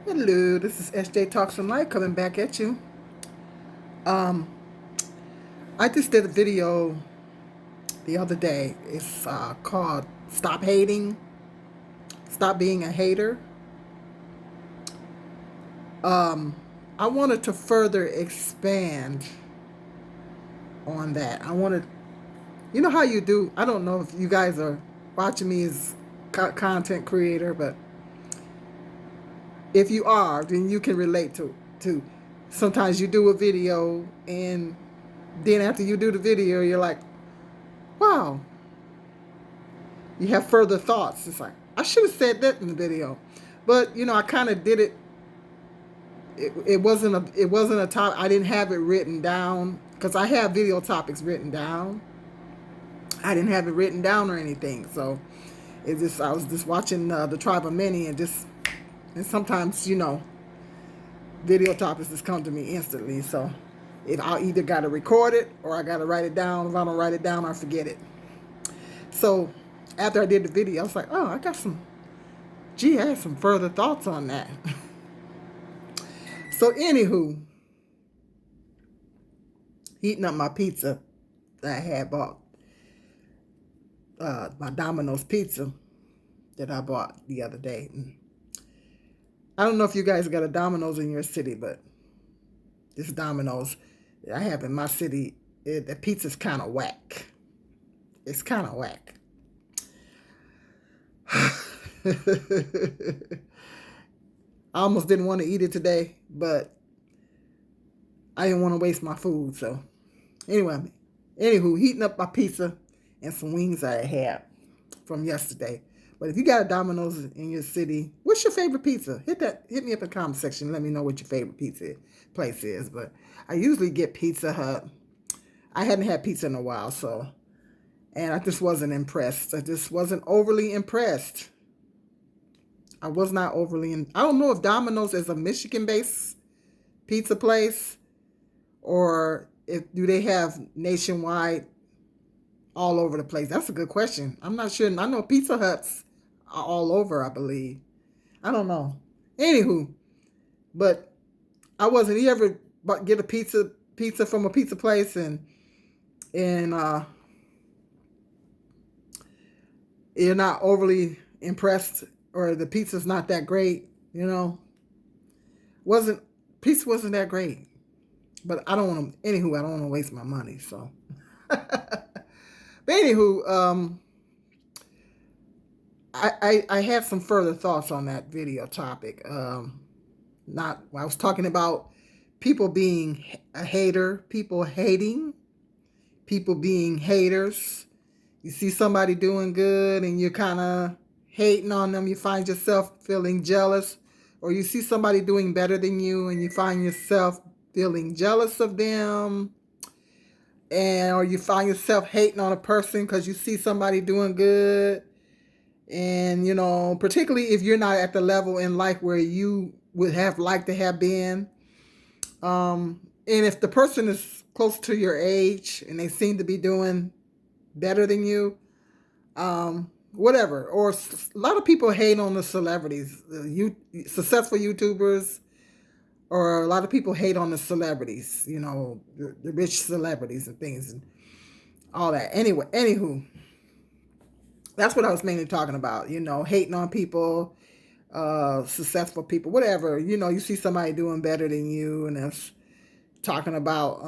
Hello, this is SJ Talks from Life coming back at you. Um, I just did a video the other day. It's called Stop Hating, Stop Being a Hater. I wanted to further expand on that. You know how you do, I don't know if you guys are watching me as content creator, but if you are, then you can relate to sometimes you do a video and then after you do the video, you're like, wow, you have further thoughts. It's like, I should have said that in the video, but I kind of did it. It wasn't a top. I didn't have it written down because I have video topics written down. I didn't have it written down or anything, so I was just watching the Tribe of Many and sometimes video topics just come to me instantly. So I either got to record it or I got to write it down. If I don't write it down, I forget it. So after I did the video, I was like, oh, I had some further thoughts on that. So, anywho, heating up my pizza that I had bought, my Domino's pizza that I bought the other day. I don't know if you guys got a Domino's in your city, but this Domino's that I have in my city, the pizza's kind of whack. It's kind of whack. I almost didn't want to eat it today, but I didn't want to waste my food. So, anywho, heating up my pizza and some wings I had from yesterday. But if you got a Domino's in your city, what's your favorite pizza? Hit me up in the comment section. Let me know what your favorite pizza place is. But I usually get Pizza Hut. I hadn't had pizza in a while, and I just wasn't impressed. I just wasn't overly impressed. I was not I don't know if Domino's is a Michigan-based pizza place or do they have nationwide all over the place? That's a good question. I'm not sure. I know Pizza Huts are all over, I believe. I don't know. Anywho, but I wasn't. You ever get a pizza from a pizza place and you're not overly impressed or the pizza's not that great, wasn't pizza wasn't that great. But I don't want to. Anywho, I don't want to waste my money. So, but anywho, I had some further thoughts on that video topic. Not I was talking about people being a hater, people hating, people being haters. You see somebody doing good and you're kind of hating on them. You find yourself feeling jealous, or you see somebody doing better than you and you find yourself feeling jealous of them, or you find yourself hating on a person because you see somebody doing good. And particularly if you're not at the level in life where you would have liked to have been, and if the person is close to your age and they seem to be doing better than you, whatever. Or a lot of people hate on the celebrities, successful YouTubers, or a lot of people hate on the celebrities, the rich celebrities and things and all that. Anyway, anywho, that's what I was mainly talking about. Hating on people, successful people, whatever. You see somebody doing better than you, and it's talking about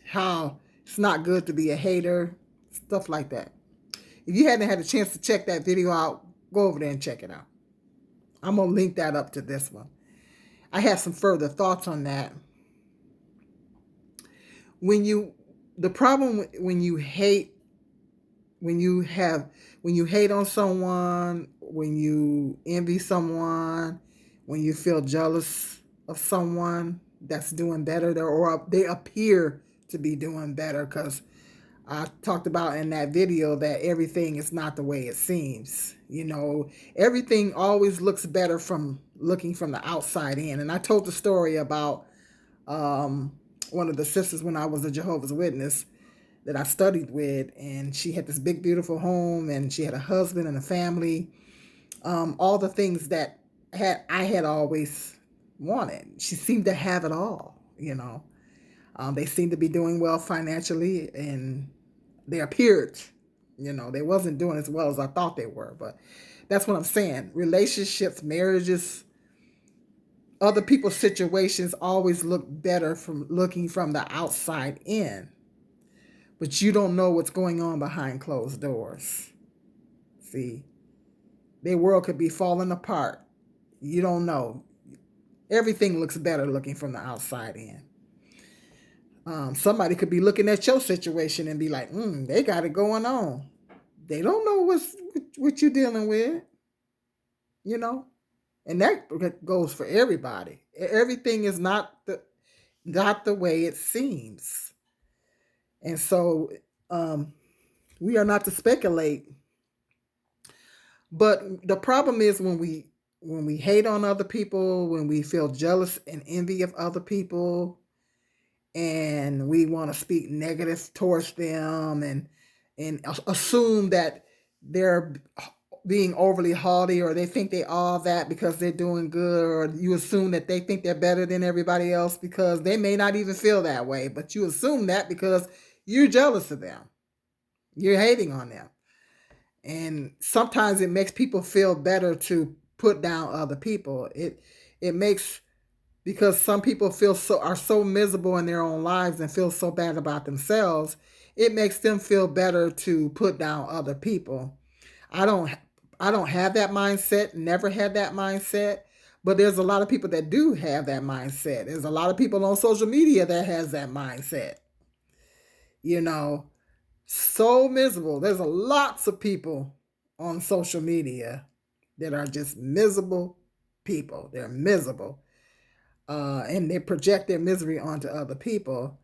how it's not good to be a hater, stuff like that. If you hadn't had a chance to check that video out, go over there and check it out. I'm gonna link that up to this one. I have some further thoughts on that. The problem when you hate on someone, when you envy someone, when you feel jealous of someone that's doing better or they appear to be doing better, because I talked about in that video that everything is not the way it seems. Everything always looks better from looking from the outside in. And I told the story about one of the sisters when I was a Jehovah's Witness that I studied with, and she had this big, beautiful home, and she had a husband and a family. All the things that I had always wanted. She seemed to have it all. They seemed to be doing well financially, and they appeared, they wasn't doing as well as I thought they were. But that's what I'm saying. Relationships, marriages, other people's situations always look better from looking from the outside in, but you don't know what's going on behind closed doors. See, their world could be falling apart. You don't know. Everything looks better looking from the outside in. Somebody could be looking at your situation and be like, they got it going on. They don't know what you're dealing with, you know? And that goes for everybody. Everything is not the way it seems. And so we are not to speculate. But the problem is when we hate on other people, when we feel jealous and envy of other people, and we want to speak negative towards them, and assume that they're being overly haughty, or they think they all that because they're doing good, or you assume that they think they're better than everybody else because they may not even feel that way, but you assume that because you're jealous of them. You're hating on them. And sometimes it makes people feel better to put down other people. It makes, because some people are so miserable in their own lives and feel so bad about themselves, it makes them feel better to put down other people. I don't I don't have that mindset, never had that mindset, but there's a lot of people that do have that mindset. There's a lot of people on social media that has that mindset. You know, so miserable. There's a lots of people on social media that are just miserable people. They're miserable. And they project their misery onto other people.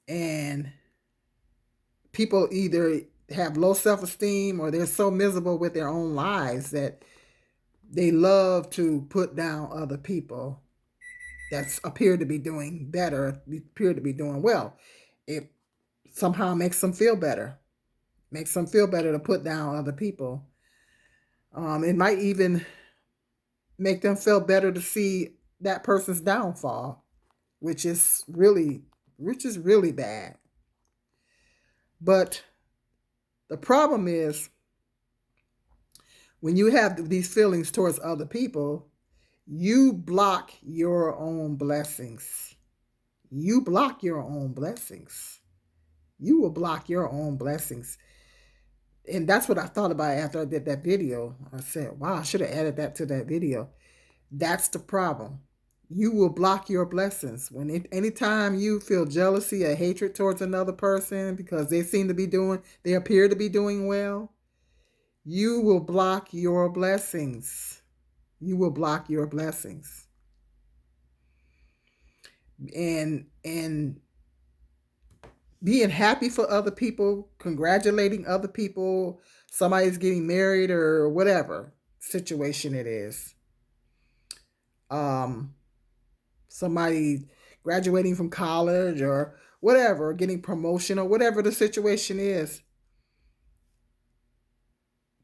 And people either have low self-esteem, or they're so miserable with their own lives that they love to put down other people that appear to be doing better, appear to be doing well. It somehow makes them feel better. Makes them feel better to put down other people. It might even make them feel better to see that person's downfall, which is really bad. But the problem is, when you have these feelings towards other people, you block your own blessings. You block your own blessings. You will block your own blessings. And that's what I thought about after I did that video. I said, wow, I should have added that to that video. That's the problem. You will block your blessings. Anytime you feel jealousy or hatred towards another person because they appear to be doing well, you will block your blessings. You will block your blessings. And being happy for other people, congratulating other people, somebody's getting married or whatever situation it is. Somebody graduating from college or whatever, getting promotion or whatever the situation is.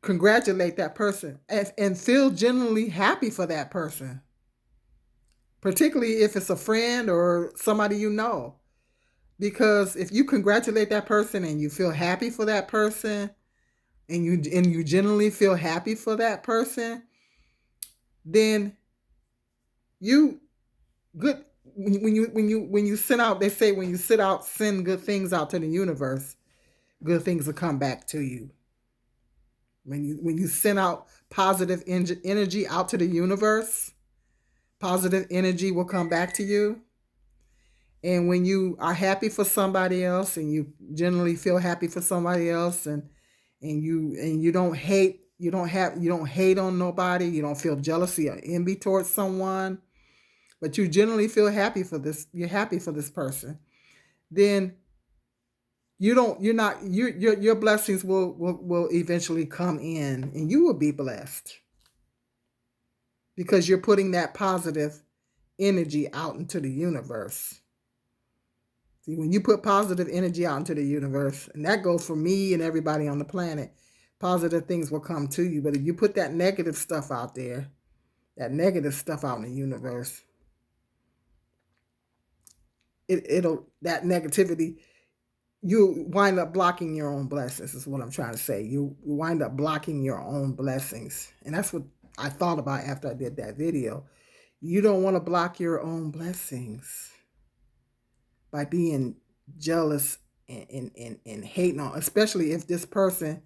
Congratulate that person and feel genuinely happy for that person, particularly if it's a friend or somebody you know. Because if you congratulate that person and you feel happy for that person, and you genuinely feel happy for that person, then you good when you send out, they say when you send good things out to the universe, good things will come back to you. When you send out positive energy out to the universe, positive energy will come back to you. And when you are happy for somebody else, and you generally feel happy for somebody else, and you don't hate, you don't hate on nobody, you don't feel jealousy or envy towards someone, but you generally feel happy for this, you're happy for this person, then your blessings will eventually come in, and you will be blessed because you're putting that positive energy out into the universe. See, when you put positive energy out into the universe, and that goes for me and everybody on the planet, positive things will come to you. But if you put that negative stuff out there, that negative stuff out in the universe, that negativity, you wind up blocking your own blessings, is what I'm trying to say. You wind up blocking your own blessings. And that's what I thought about after I did that video. You don't want to block your own blessings by being jealous and hating on, especially if this person,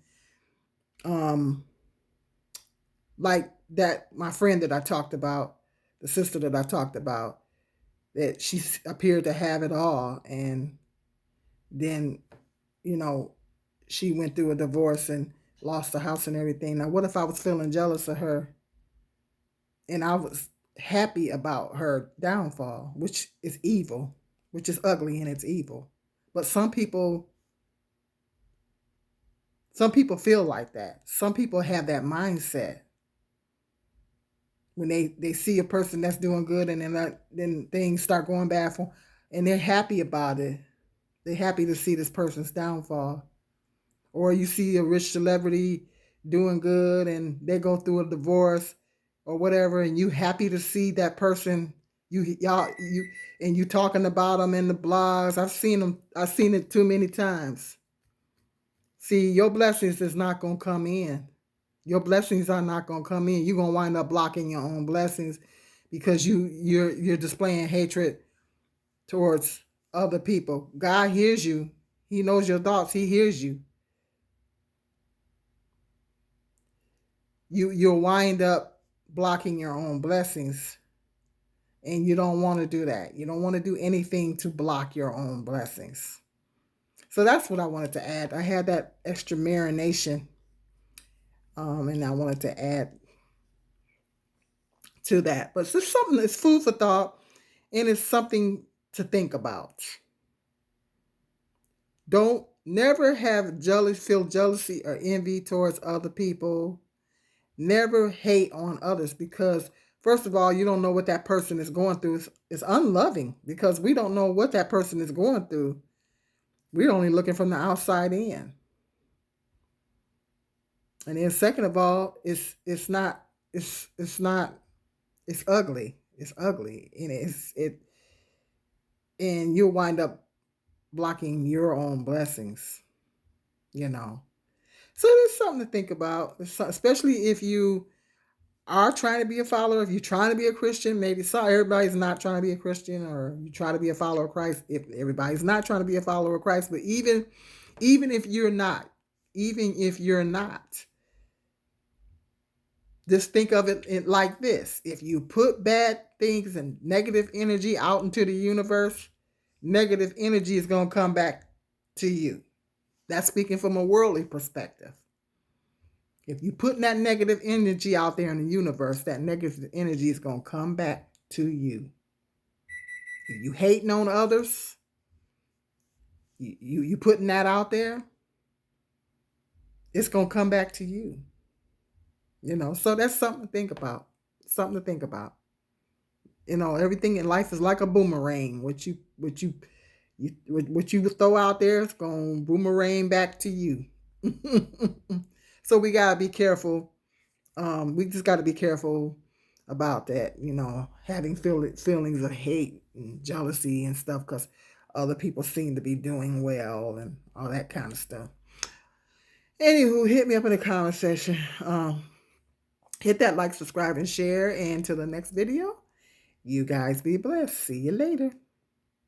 like that, my friend that I talked about, the sister that I talked about, that she appeared to have it all. And then, you know, she went through a divorce and lost the house and everything. Now, what if I was feeling jealous of her and I was happy about her downfall, which is evil, which is ugly and it's evil. But some people feel like that. Some people have that mindset when they see a person that's doing good and then things start going bad for them, and they're happy about it. They're happy to see this person's downfall. Or you see a rich celebrity doing good and they go through a divorce or whatever, and you happy to see that person, you talking about them in the blogs. I've seen it too many times. See, your blessings is not gonna come in. Your blessings are not gonna come in. You're gonna wind up blocking your own blessings because you're displaying hatred towards other people. God hears you. He knows your thoughts. He hears you. You'll wind up blocking your own blessings, and you don't want to do that. You don't want to do anything to block your own blessings. So that's what I wanted to add. I had that extra marination, and I wanted to add to that. But it's something that's food for thought, and it's something to think about. Don't never feel jealousy or envy towards other people. Never hate on others, because first of all, you don't know what that person is going through. It's unloving because we don't know what that person is going through. We're only looking from the outside in. And then second of all, it's ugly. It's ugly. And you'll wind up blocking your own blessings, you know. So there's something to think about, especially if you are trying to be a follower. If you're trying to be a Christian, maybe everybody's not trying to be a Christian, or you try to be a follower of Christ. If everybody's not trying to be a follower of Christ, but even if you're not, just think of it like this. If you put bad things and negative energy out into the universe, negative energy is going to come back to you. That's speaking from a worldly perspective. If you put that negative energy out there in the universe, that negative energy is going to come back to you. If you hating on others, you putting that out there, it's going to come back to you. You know, so that's something to think about. Something to think about. You know, everything in life is like a boomerang. What you throw out there, it's going to boomerang back to you. So we got to be careful. We just got to be careful about that, you know, having feelings of hate and jealousy and stuff because other people seem to be doing well and all that kind of stuff. Anywho, hit me up in the comment section. Hit that like, subscribe, and share. And till the next video, you guys be blessed. See you later.